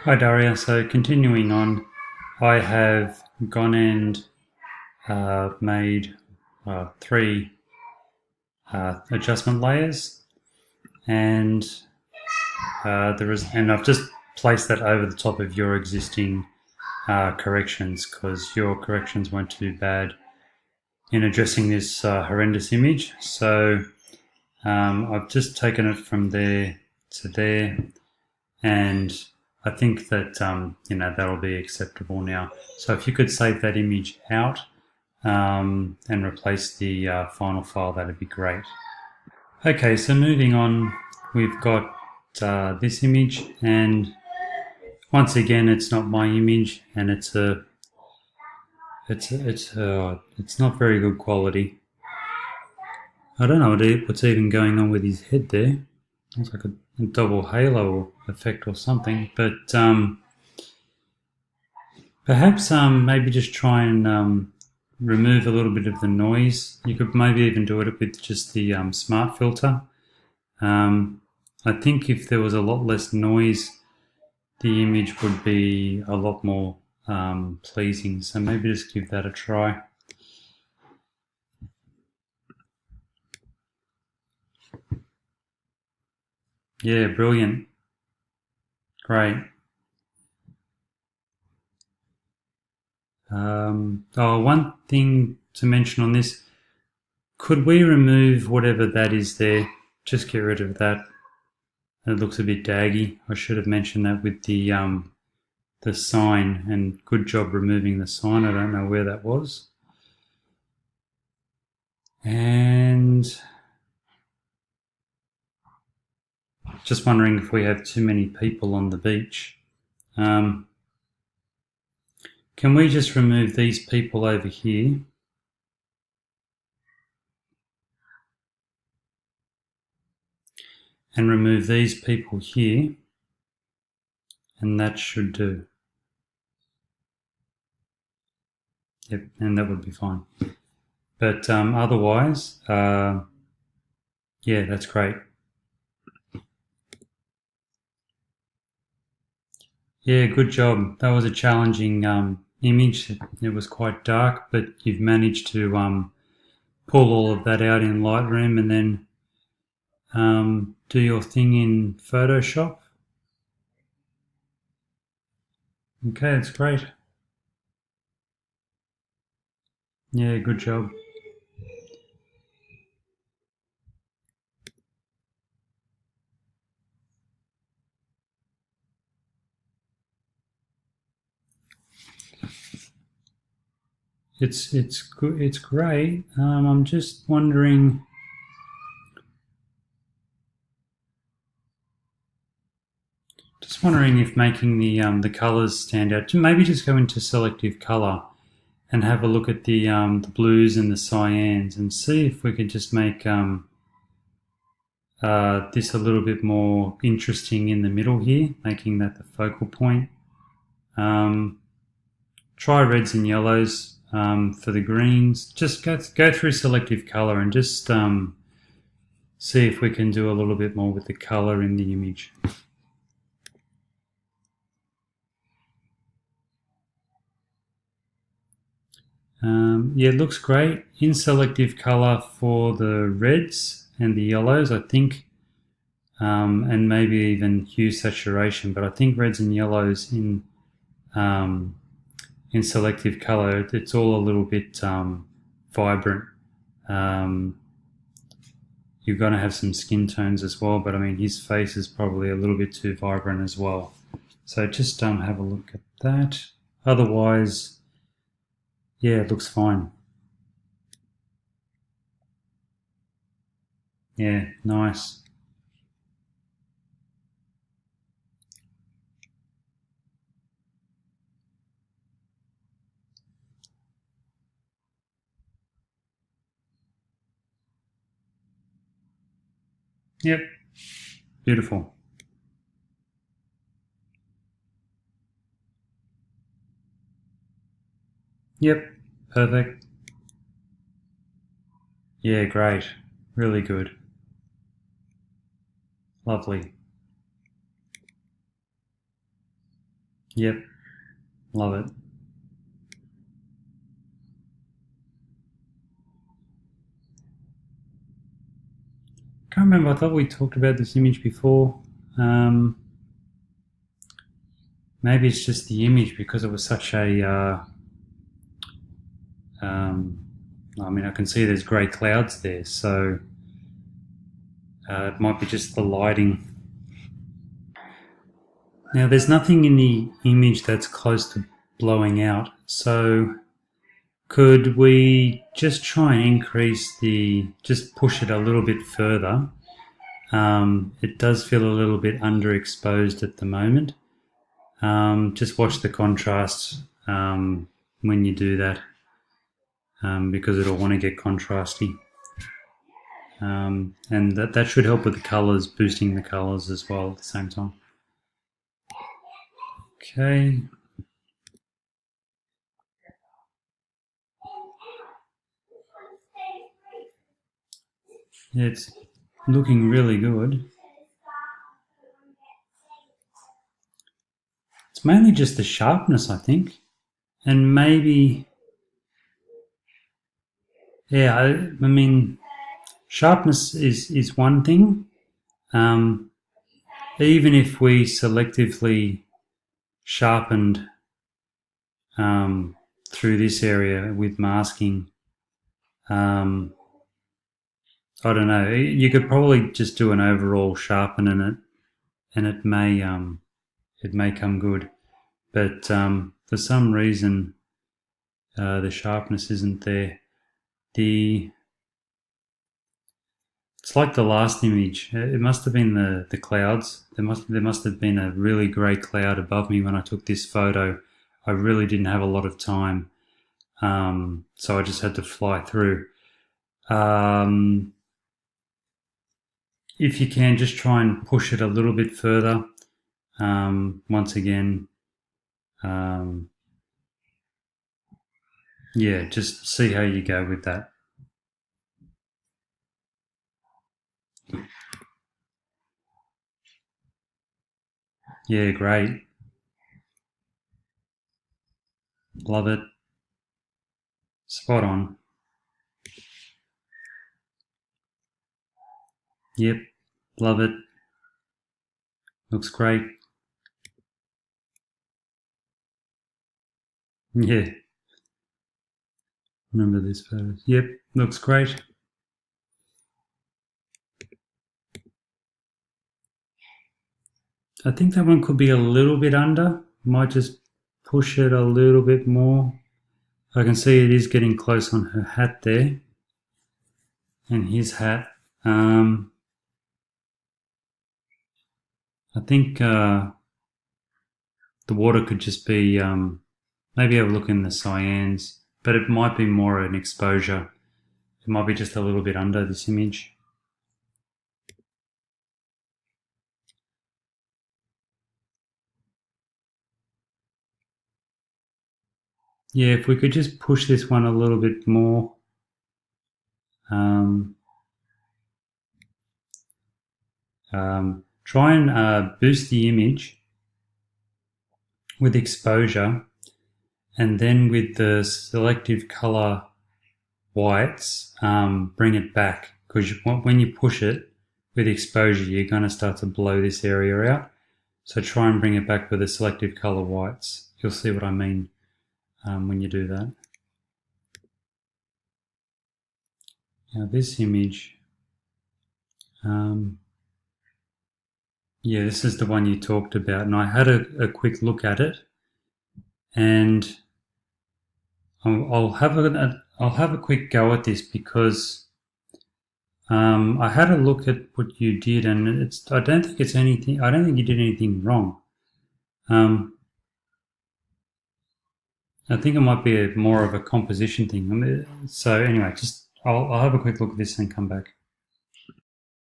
Hi Daria, so continuing on, I have gone and made three adjustment layers, and and I've just placed that over the top of your existing corrections because your corrections weren't too bad in addressing this horrendous image. So I've just taken it from there to there, and I think that that'll be acceptable now. So if you could save that image out and replace the final file, that'd be great. Okay, so moving on, we've got this image, and once again, it's not my image, and it's not very good quality. I don't know what's even going on with his head there. Looks like a double halo effect or something, but perhaps maybe just try and remove a little bit of the noise. You could maybe even do it with just the smart filter. I think if there was a lot less noise, the image would be a lot more pleasing. So maybe just give that a try. Yeah, brilliant. Great. One thing to mention on this, could we remove whatever that is there? Just get rid of that. It looks a bit daggy. I should have mentioned that with the sign, and good job removing the sign. I don't know where that was. And just wondering if we have too many people on the beach. Can we just remove these people over here? And remove these people here, and that should do. Yep, and that would be fine. But otherwise, yeah, that's great. Yeah, good job. That was a challenging image. It was quite dark, but you've managed to pull all of that out in Lightroom and then do your thing in Photoshop. Okay, that's great. Yeah, good job. It's good. It's great. I'm just wondering. If making the colours stand out. Maybe just go into selective colour and have a look at the blues and the cyans and see if we could just make this a little bit more interesting in the middle here, making that the focal point. Try reds and yellows for the greens. Just go through selective colour and just see if we can do a little bit more with the colour in the image. Yeah, it looks great. In selective colour for the reds and the yellows, I think, and maybe even hue saturation, but I think reds and yellows in selective colour, it's all a little bit vibrant. You're going to have some skin tones as well, but I mean, his face is probably a little bit too vibrant as well. So just have a look at that. Otherwise, yeah, it looks fine. Yeah, nice. Yep, beautiful. Yep, perfect. Yeah, great. Really good. Lovely. Yep, love it. Can't remember, I thought we talked about this image before. Maybe it's just the image because it was such a, I mean, I can see there's grey clouds there, so it might be just the lighting. Now, there's nothing in the image that's close to blowing out, so could we just try and increase just push it a little bit further? It does feel a little bit underexposed at the moment. Just watch the contrast when you do that, because it'll want to get contrasty. And that should help with the colours, boosting the colours as well at the same time. Okay. Yeah, it's looking really good. It's mainly just the sharpness, I think. And maybe, yeah, I mean, sharpness is one thing. Even if we selectively sharpened through this area with masking, I don't know. You could probably just do an overall sharpen in it, and it may come good. But for some reason, the sharpness isn't there. It's like the last image. It must have been the clouds. There must have been a really grey cloud above me when I took this photo. I really didn't have a lot of time, so I just had to fly through. If you can, just try and push it a little bit further. Once again, yeah, just see how you go with that. Yeah, great. Love it. Spot on. Yep, love it. Looks great. Yeah, remember this photo. Yep, looks great. I think that one could be a little bit under. Might just push it a little bit more. I can see it is getting close on her hat there. And his hat. I think the water could just be, maybe have a look in the cyans, but it might be more an exposure. It might be just a little bit under this image. Yeah, if we could just push this one a little bit more. Try and boost the image with exposure, and then with the selective color whites, bring it back, because when you push it with exposure, you're going to start to blow this area out. So try and bring it back with the selective color whites. You'll see what I mean when you do that. Now this image, yeah, this is the one you talked about, and I had a quick look at it, and I'll have a quick go at this because I had a look at what you did, and I don't think it's anything. I don't think you did anything wrong. I think it might be more of a composition thing. So anyway, I'll have a quick look at this and come back.